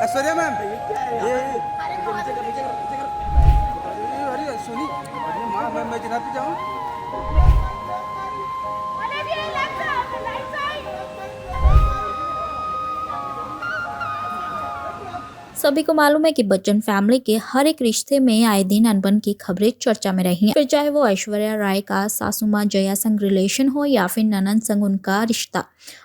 Aishwarya ma'am अरे सोनी अरे माँ मैं जनाब पे जाऊँ। सभी को मालूम है कि बच्चन फैमिली के हर एक रिश्ते में आए दिन अनबन की खबरें चर्चा में रही हैं। फिर चाहे वो ऐश्वर्या राय का सासू माँ जया संग रिलेशन हो या फिर ननंद संग उनका रिश्ता।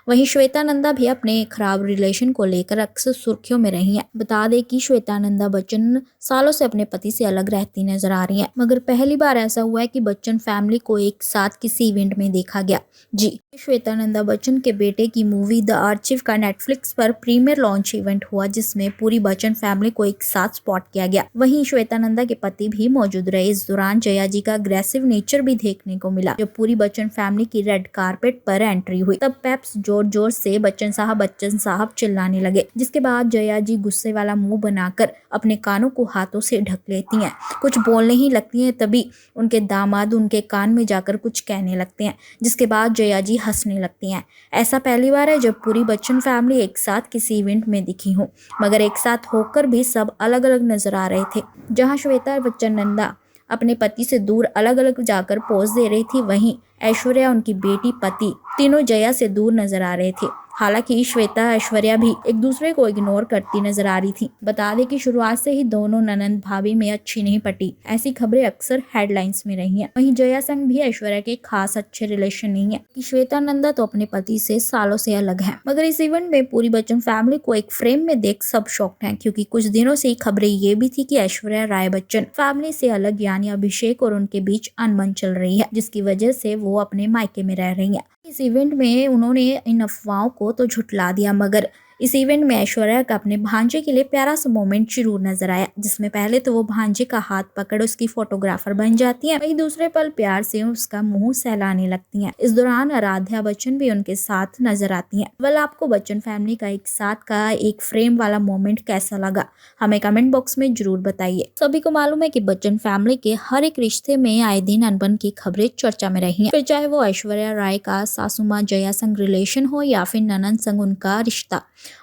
वहीं श्वेता नंदा भी अपने खराब रिलेशन को लेकर अक्सर सुर्खियों में रही हैं। बता दें कि श्वेता नंदा बच्चन सालों से अपने पति से अलग रहती नजर आ रही हैं, मगर पहली बार ऐसा हुआ है कि बच्चन फैमिली को एक साथ किसी इवेंट में देखा गया। जी, श्वेता नंदा बच्चन के बेटे की मूवी द आर्चिव का नेटफ्लिक्स पर प्रीमियर लॉन्च इवेंट हुआ, जिसमें पूरी बच्चन फैमिली को एक साथ स्पॉट किया गया। वहीं श्वेता नंदा के पति भी मौजूद रहे। इस दौरान जया जी का अग्रेसिव नेचर भी देखने को मिला। जब पूरी बच्चन फैमिली की रेड कारपेट पर एंट्री हुई तब पेप्स जोर जोर से बच्चन साहब चिल्लाने लगे, जिसके बाद जया जी गुस्से वाला मुंह बनाकर अपने कानों को हाथों से ढक लेती हैं। कुछ बोलने ही लगती हैं, तभी उनके दामाद उनके कान में जाकर कुछ कहने लगते हैं, जिसके बाद जया जी हंसने लगती हैं। ऐसा पहली बार है जब पूरी बच्चन फैमिली एक साथ किसी इवेंट में दिखी हो, मगर एक साथ होकर भी सब अलग अलग नजर आ रहे थे। जहां श्वेता बच्चन नंदा अपने पति से दूर अलग अलग जाकर पोज दे रही थी, वहीं ऐश्वर्या, उनकी बेटी, पति तीनों जया से दूर नजर आ रहे थे। हालांकि श्वेता ऐश्वर्या भी एक दूसरे को इग्नोर करती नजर आ रही थी। बता दें कि शुरुआत से ही दोनों ननंद भाभी में अच्छी नहीं पटी। ऐसी खबरें अक्सर हेडलाइंस में रही हैं। वहीं जया संग भी ऐश्वर्या के खास अच्छे रिलेशन नहीं है कि श्वेता नंदा तो अपने पति से सालों से अलग है। मगर इस इवेंट में पूरी बच्चन फैमिली को एक फ्रेम में देख सब शॉक्ड हैं, क्योंकि कुछ दिनों से ही खबरें ये भी थी कि ऐश्वर्या राय बच्चन फैमिली से अलग यानी अभिषेक और उनके बीच अनबन चल रही है, जिसकी वजह से वो अपने मायके में रह रही है। इस इवेंट में उन्होंने इन अफवाहों को तो झुठला दिया, मगर इस इवेंट में ऐश्वर्या का अपने भांजे के लिए प्यारा सा मोमेंट जरूर नजर आया, जिसमें पहले तो वो भांजे का हाथ पकड़ उसकी फोटोग्राफर बन जाती है, वहीं दूसरे पल प्यार से उसका मुंह सहलाने लगती हैं। इस दौरान आराध्या बच्चन भी उनके साथ नजर आती हैं। वेल, आपको बच्चन फैमिली का एक साथ का एक फ्रेम वाला मोमेंट कैसा लगा, हमें कमेंट बॉक्स में जरूर बताइए। सभी को मालूम है कि बच्चन फैमिली के हर एक रिश्ते में आए दिन अनबन की खबरें चर्चा में रही हैं। फिर चाहे वो ऐश्वर्या राय का सासू माँ जया संग रिलेशन हो या फिर ननंद संग उनका रिश्ता।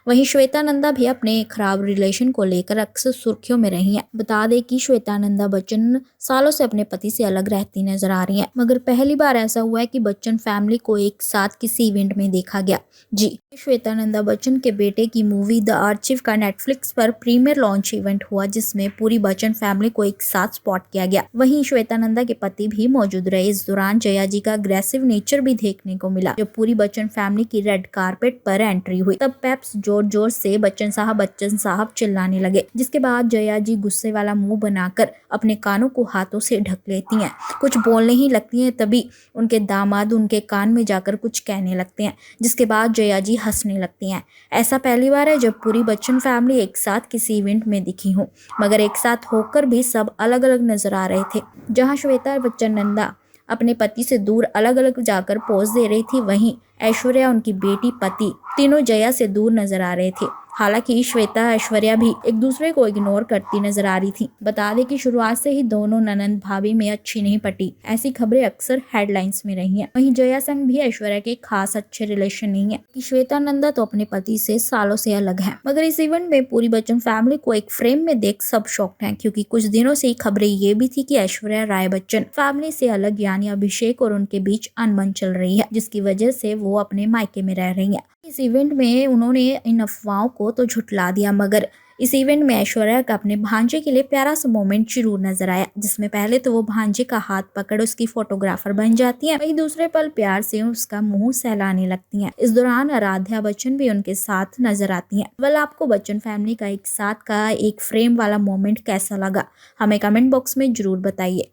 वहीं श्वेता नंदा भी अपने खराब रिलेशन को लेकर अक्सर सुर्खियों में रही हैं। बता दें कि श्वेता नंदा बच्चन सालों से अपने पति से अलग रहती नजर आ रही हैं, मगर पहली बार ऐसा हुआ है कि बच्चन फैमिली को एक साथ किसी इवेंट में देखा गया। जी, श्वेता नंदा बच्चन के बेटे की मूवी द आर्चिव का नेटफ्लिक्स पर प्रीमियर लॉन्च इवेंट हुआ, जिसमें पूरी बच्चन फैमिली को एक साथ स्पॉट किया गया। वहीं श्वेता नंदा के पति भी मौजूद रहे। इस दौरान जया जी का अग्रेसिव नेचर भी देखने को मिला। जब पूरी बच्चन फैमिली की रेड कारपेट पर एंट्री हुई तब पेप्स जोर जोर से बच्चन साहब चिल्लाने लगे, जिसके बाद जया जी गुस्से वाला मुंह बनाकर अपने कानों को हाथों से ढक लेती हैं। कुछ बोलने ही लगती हैं, तभी उनके दामाद उनके कान में जाकर कुछ कहने लगते हैं, जिसके बाद जया जी हंसने लगती हैं। ऐसा पहली बार है जब पूरी बच्चन फैमिली एक साथ किसी इवेंट में दिखी हो, मगर एक साथ होकर भी सब अलग अलग नजर आ रहे थे। जहां श्वेता बच्चन नंदा अपने पति से दूर अलग अलग जाकर पोज दे रही थी, वहीं ऐश्वर्या, उनकी बेटी, पति तीनों जया से दूर नजर आ रहे थे। हालांकि श्वेता ऐश्वर्या भी एक दूसरे को इग्नोर करती नजर आ रही थी। बता दें कि शुरुआत से ही दोनों ननंद भाभी में अच्छी नहीं पटी। ऐसी खबरें अक्सर हेडलाइंस में रही हैं। वहीं जया संग भी ऐश्वर्या के खास अच्छे रिलेशन नहीं है कि श्वेता नंदा तो अपने पति से सालों से अलग है। मगर इस इवेंट में पूरी बच्चन फैमिली को एक फ्रेम में देख सब शॉक्ड हैं, क्योंकि कुछ दिनों से ही खबरें ये भी थी कि ऐश्वर्या राय बच्चन फैमिली से अलग यानी अभिषेक और उनके बीच अनबन चल रही है, जिसकी वजह से वो अपने मायके में रह रही है। इस इवेंट में उन्होंने इन अफवाहों को तो झुठला दिया, मगर इस इवेंट में ऐश्वर्या का अपने भांजे के लिए प्यारा सा मोमेंट जरूर नजर आया, जिसमें पहले तो वो भांजे का हाथ पकड़ उसकी फोटोग्राफर बन जाती है, वहीं दूसरे पल प्यार से उसका मुंह सहलाने लगती हैं। इस दौरान आराध्या बच्चन भी उनके साथ नजर आती हैं। वेल, आपको बच्चन फैमिली का एक साथ का एक फ्रेम वाला मोमेंट कैसा लगा, हमें कमेंट बॉक्स में जरूर बताइए।